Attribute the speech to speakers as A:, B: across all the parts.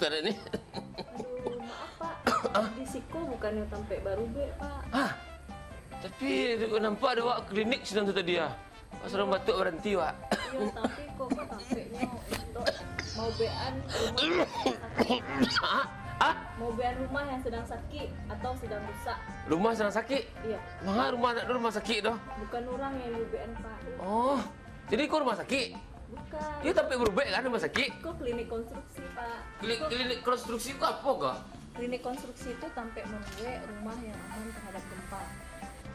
A: dokter ini?
B: Aduh, maaf Pak. Di Siko bukannya sampai baru be Pak.
A: Hah? Tapi nampak ada wak klinik sedang tu tadi ya. Pasal orang batuk berhenti wak.
B: Iya, tapi kok tampaknya untuk mau bean rumah
A: Hah? Ah?
B: mau bean rumah yang sedang sakit atau sedang rusak.
A: Rumah sedang sakit?
B: Iya,
A: Mengapa rumah sakit dah?
B: bukan orang yang mau bean Pak.
A: Oh, jadi kau rumah sakit?
B: Bukan.
A: Dia sampai berubah kan rumah sakit?
B: Kok klinik konstruksi Pak.
A: Klinik konstruksi itu apa kah?
B: Klinik konstruksi itu sampai membuat rumah yang aman terhadap gempa.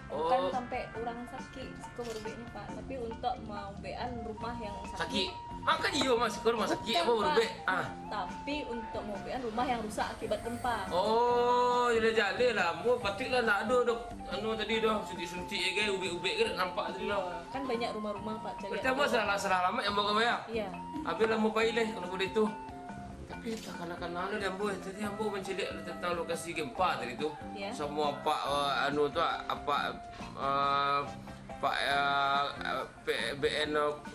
B: Bukan
A: Oh.
B: sampai orang sakit, Siko berbeknya Pak, tapi untuk mau bean rumah yang
A: Sakit?
B: sakit.
A: Ah kan iya masih ke rumah sakit
B: Bukan,
A: apa
B: Pak.
A: berubah? Ah.
B: Tapi untuk mau bean rumah yang rusak akibat gempa.
A: Oh, jadi lah. Mu patutlah nak ada dok. Anu tadi dah suntik-suntik je ke ubik-ubik ke nampak tadi lah.
B: Kan banyak rumah-rumah Pak, cari.
A: Pertama salah lama yang mau kau ya.
B: Iya.
A: Habislah mau pilih kalau boleh tu. Tapi tak kanak-kanak dia ambo tadi ambo mencelik tentang lokasi gempa tadi tu.
B: Ya.
A: Semua pak anu tu apa pak BN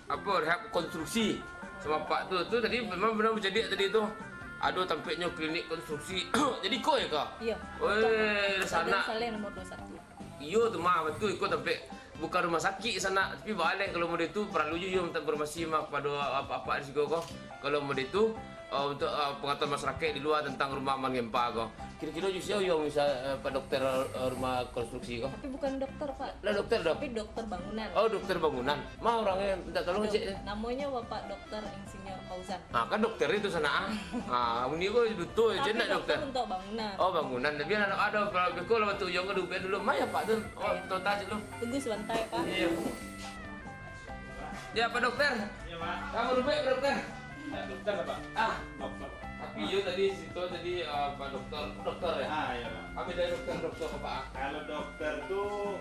A: apa rehab konstruksi sama pak tu tadi memang benar mencelik tadi tu. Aduh tampaknya klinik konstruksi. Jadi kau ya kau?
B: Iya.
A: Weh, di sana.
B: Saleh nomor 21.
A: Iyo tu mah betul ikut sampai bukan rumah sakit sana tapi balik kalau mau itu perlu juga minta informasi mah kepada apa-apa di situ kok kalau mau itu untuk pengetahuan masyarakat di luar tentang rumah aman gempa kok kira-kira juga yang bisa pak dokter rumah konstruksi kok
B: Tapi bukan dokter Pak.
A: lah dokter dok
B: Tapi dokter bangunan.
A: oh dokter bangunan mah orangnya minta tolong cek
B: Namanya Bapak Dokter Insinyur Fauzan.
A: ah kan dokter itu sana ini kok betul
B: Tapi
A: je nak dokter
B: untuk bangunan.
A: oh bangunan tapi anak ada kalau betul lah betul yang kedua dulu mah ya pak tu oh total je lu
B: Tunggu sebentar Pak.
A: iya ya pak dokter
C: Iya, Pak.
A: kamu rubek dokter
C: Dokter, Pak.
A: ah
C: Dokter.
A: tapi yo tadi situ tadi pak dokter ya
C: Ah, iya, Pak.
A: apa dari dokter apa pak
C: Kalau dokter tuh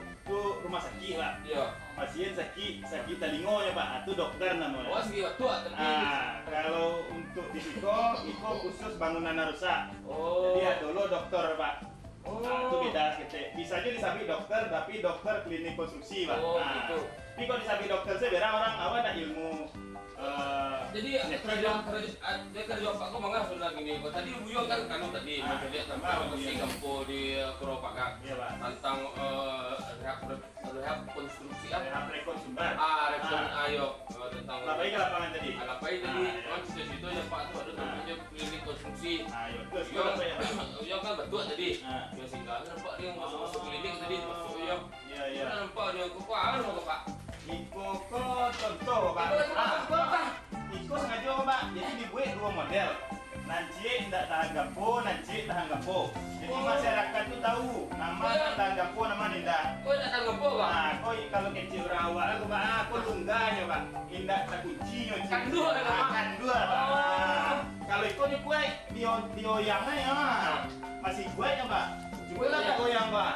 C: rumah sakit, Pak.
A: iya
C: Pasien sakit telingonya, Pak. Itu dokter
A: oh
C: namanya.
A: segi waktu tapi
C: Kalau untuk di Siko khusus bangunan rusak.
A: oh
C: Jadi ya dulu dokter, Pak.
A: oh
C: Itu beda kita. Bisa aja disabit dokter, tapi dokter klinik konstruksi, Pak.
A: Oh, gitu.
C: Tapi kalau disabit dokter saya biar orang awal ada ilmu.
A: jadi dia kerja pak kau mangga sudah gini kau tadi buyong kan kanu tadi
C: Ah,
A: lihat
C: ah,
A: tentang lokasi
C: iya.
A: kampo di Keropak kan
C: Iya, Pak.
A: tentang rehab konstruksi
C: Rehab rekon sumber.
A: rekon ayo tentang
C: Lapai ke lapangan tadi.
A: Alapai tadi
C: Ah, iya.
A: kan situ ya pak tu ada namanya klinik konstruksi
C: Ayo, terus
A: Uyong,
C: apa ya, Pak?
A: Uyong kan betul tadi.
C: Ah.
A: Dia singgah nampak dia masuk klinik tadi masuk Uyong.
C: Iya, iya.
A: Mana nampak dia kok apa nama Pak?
C: Iko contoh, Pak. Iko sengaja, Pak. Jadi dibuat dua model. Nanti tidak tahan gampo, nanti tahan gampo. Jadi
A: Oh.
C: masyarakat itu tahu nama tahan gampo, nama tidak.
A: Kau nak tanggung apa Pak?
C: Nah, kau kalau kecil rawa, aku Pak, aku lunggahnya Pak. Indah tak kuncinya.
A: Kandua, Pak.
C: Kandua, Pak.
A: Oh.
C: Nah, kalau itu dibuat, dioyangnya ya, masih buat ya Pak. Coba lah tak goyang Pak.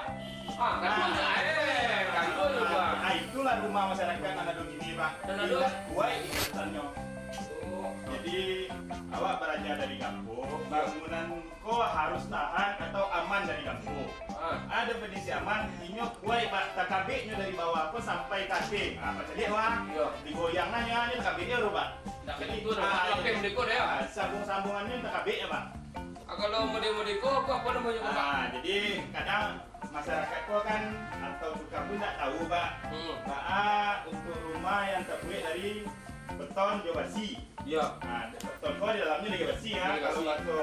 A: Kandua juga.
C: Nah, itulah rumah masyarakat ada begini Pak.
A: Dan ada-
C: Tidak buat ikutannya.
A: Oh.
C: Jadi awak belajar dari kampung, bangunan kau harus tahan atau aman dari kampung. Ada prediksi aman, ini kuai Pak, TKB-nya dari bawah kau sampai kaki. Apa jadi Wak?
A: Iya.
C: Digoyang nanya, ini TKB-nya Pak.
A: Nak itu dah lapem dekor ya.
C: Sambung-sambungannya TKB ya Pak.
A: Kalau model-model kau apa namanya Pak?
C: Jadi kadang masyarakat kau kan atau suka pun tak tahu Pak. Untuk rumah yang terbuat dari beton basi.
A: Iya.
C: Nah, beton kau di dalamnya lagi basi ya.
A: Lagi
C: Kalau
A: basi.
C: waktu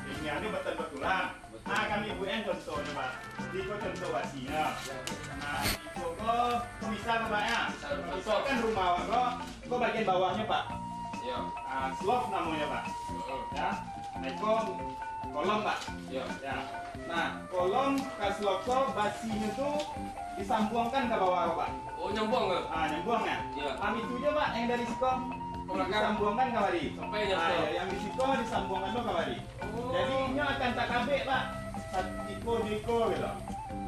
C: ini ada beton betulan.
A: Betul.
C: Nah, kami buat contohnya Pak. Jadi kau contoh basinya. Nah, itu kau misal Pak ya.
A: Misal.
C: Kan rumah kau bagian bawahnya Pak.
A: Iya.
C: Slope namanya Pak. Ya. Nah, itu kolom Pak.
A: Iya.
C: Ya. Nah, kolom kasloko basinya tuh disambungkan ke bawah Pak.
A: Oh nyambung ke?
C: Nyambung ya.
A: Iya.
C: Itu aja Pak yang dari situ
A: Belakang.
C: disambungkan ke bari.
A: Sampai nyambung.
C: Yang di situ disambungkan tuh ke bari.
A: Oh.
C: Jadi ini akan tak kabeh Pak. Satu diko gitu.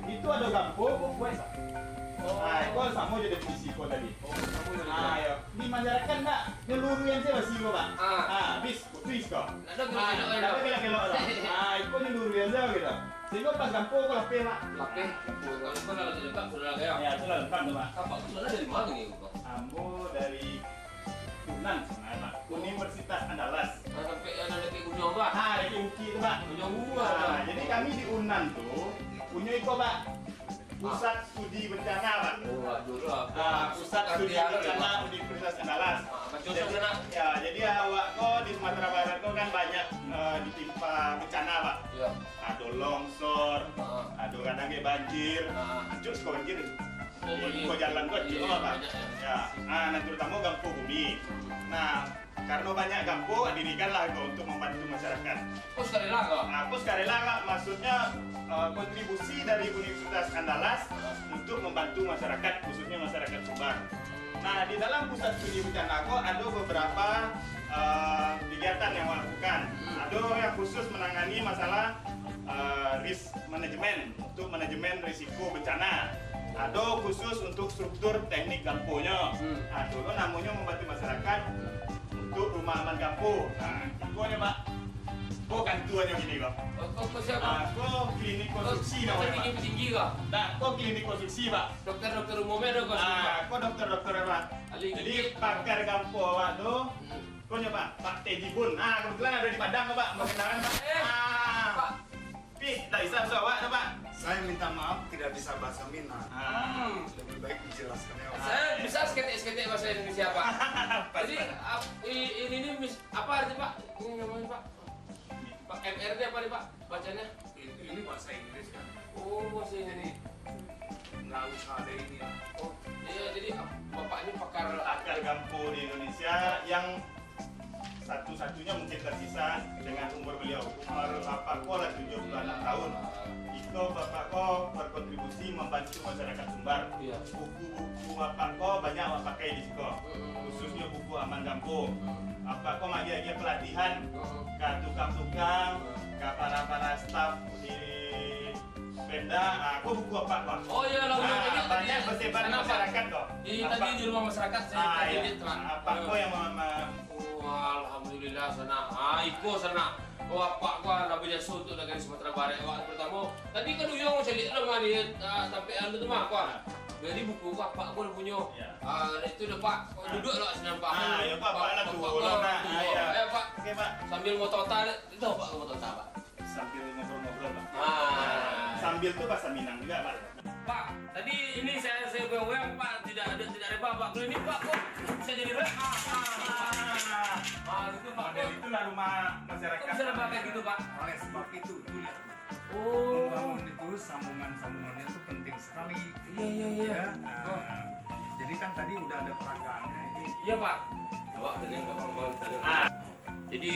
C: Begitu ada gampo kok buat.
A: Oh.
C: Nah, itu sama jadi definisi kok tadi.
A: Oh, kamu dari
C: Nah, ya. Di masyarakat Pak, nyeluruh yang saya basi kok Pak.
A: Ah.
C: Habis, putus kok.
A: Ada kelok-kelok.
C: Tapi kelak-kelok lah. Nah, itu nyeluruh yang saya gitu. Sehingga pas gampo kok lapeh Pak.
A: Lapeh. Kalau kau nak lengkap sudah ya.
C: Ya, itu lah lengkap tuh Pak.
A: Apa sudah dari mana ni Pak?
C: Ambo dari Tunan sebenarnya Pak. Universitas Andalas.
A: Sampai kayak Gunyong Pak.
C: Dari Uki itu Pak.
A: Gunyong gua.
C: Nah, jadi kami di Unan tuh punya itu Pak. Pusat Studi Bencana Pak.
A: Oh, aduh lah.
C: Pusat Studi Bencana Universitas Andalas. Jadi awak kok di Sumatera Barat kok kan banyak ditimpa bencana Pak.
A: Iya.
C: Ada longsor, ada kadang kayak banjir. Hancur suka banjir. Kok jalan kok hancur Pak. Ya, nah terutama Gampo Bumi. Nah, karena banyak Gampo, didirikanlah kok untuk membantu masyarakat.
A: Oh, sekali lah kok.
C: Aku sekali lagi maksudnya kontribusi dari Universitas Andalas untuk membantu masyarakat, khususnya masyarakat Sumbar. Nah, di dalam pusat studi bencana aku ada beberapa kegiatan yang melakukan. Ada yang khusus menangani masalah risk management, untuk manajemen risiko bencana. Ada khusus untuk struktur teknik Gamponya. Ada namanya membantu masyarakat untuk rumah aman Gampo. Nah, itu ya Pak. Kok kantuannya gini kok?
A: Kok siapa?
C: Kok klinik konstruksi namanya Pak.
A: Tinggi kok.
C: Nah, kok klinik konstruksi Pak.
A: Dokter umumnya dong kok.
C: Kok dokter Pak. Jadi pakar Gampo awak tuh. Kok nyoba Pak Teddy Bun. Kebetulan ada di Padang kok Pak. Mau kenalan Pak.
A: Pak.
C: Pi, tak bisa awak tuh Pak.
D: Saya minta maaf tidak bisa bahasa Minang. Lebih baik dijelaskannya.
A: Saya bisa seketik bahasa Indonesia Pak. Jadi ini apa artinya Pak? Ini namanya Pak. Pak MRD apa nih Pak? Bacanya?
D: Ini bahasa Inggris kan.
A: Oh, bahasa Inggris.
D: Nggak usah ada ini ya.
A: Oh, iya jadi Bapak ini pakar
C: Gampo di Indonesia yang satu-satunya mungkin tersisa dengan umur beliau. Umur Bapak Ko lah 76 tahun. Itu Bapak Ko berkontribusi membantu masyarakat Sumbar.
A: Iya.
C: Buku-buku Bapak Ko banyak awak pakai di sini. Khususnya buku Aman Gampo. Bapak Ko magi-magi pelatihan ke tukang-tukang, ke para staf di Pemda. Aku buku apa Pak?
A: Oh iya lah,
C: banyak bersebar di masyarakat kok.
A: Tadi di rumah masyarakat saya lihat Pak.
C: Pak Ko yang
A: alhamdulillah sana. Iko sana. Oh, Pak ko namanya suatu negara Sumatera Barat. Waktu pertama tadi kan uyong saya lihat lah di sampai anu tuh mah Pak. Jadi buku Pak ko punya. Itu udah Pak. Duduk lah senang Pak.
C: Ya Pak lah tuh.
A: Ya Pak.
C: Oke Pak.
A: Sambil motor itu Pak motor Pak.
C: Sambil ngobrol-ngobrol Pak. Sambil tuh bahasa Minang juga Pak.
A: Pak, tadi ini saya goyang Pak, tidak ada Bapak. Kalau ini Pak kok bisa jadi itu Pak.
C: Itulah rumah masyarakat.
A: Kok bisa ada kayak gitu Pak?
D: Oleh sebab itu lihat.
A: Oh.
D: Membangun itu sambungannya itu penting sekali.
A: Iya.
D: Ya, jadi kan tadi udah ada peragaannya ini.
A: Iya Pak. Bapak tadi nggak mau. Jadi